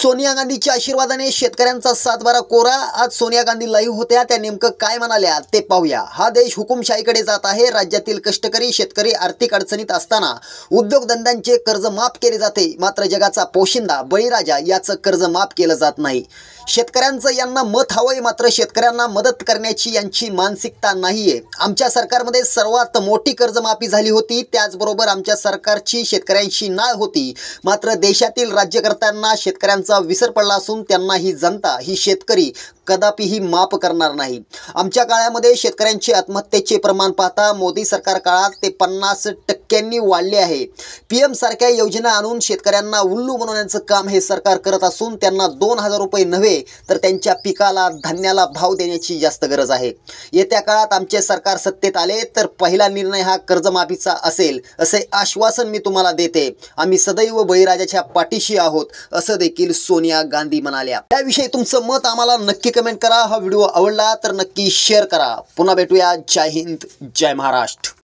सोनिया गांधीच्या आशीर्वादाने शेतकऱ्यांचा सातबारा कोरा। आज सोनिया गांधी लाईव्ह होत्या, त्या नेमकं काय म्हणाल्या ते पाहूया। हा देश हुकुमशाहीकडे जात आहे। राज्यातील कष्टकरी शेतकरी आर्थिक अडचणीत असताना उद्योगधंद्यांचे कर्ज माफ केले जाते, मात्र जगाचा पोशिंदा बळीराजा याचं कर्ज माफ केलं जात नाही। शेतकऱ्यांचं यांना मत हवंय, मात्र शेतकऱ्यांना मदत करण्याची यांची मानसिकता नाहीये। आमच्या सरकारमध्ये सर्वात मोठी कर्जमाफी झाली होती, त्याचबरोबर आमच्या सरकारची शेतकऱ्यांशी नाळ होती, मात्र देशातील राज्यकर्त्यांना शेतकऱ्यांचा विसर पडला असून त्यांना ही जनता, ही शेतकरी कदापिही माफ करणार नाही। आमच्या काळामध्ये शेतकऱ्यांचे आत्महत्येचे प्रमाण पाहता मोदी सरकार काळात ते 50% वाढले आहे। PM सारख्या योजना आणून शेतकऱ्यांना उल्लू बनवण्याचं काम हे सरकार करत असून त्यांना 2000 रुपये नव्हे तर त्यांच्या पिकाला, धान्याला भाव देण्याची जास्त गरज आहे। येत्या काळात आमचे सरकार सत्तेत आले तर पहिला निर्णय हा कर्जमाफीचा असेल, असे आश्वासन मी तुम्हाला देते। आम्ही सदैव बळीराजाच्या पाठीशी आहोत, असं देखील सोनिया गांधी म्हणाल्या। त्याविषयी तुमचं मत आम्हाला नक्की कमेंट करा। हा व्हिडिओ आवडला तर नक्की शेअर करा। पुन्हा भेटूया। जय हिंद, जय महाराष्ट्र।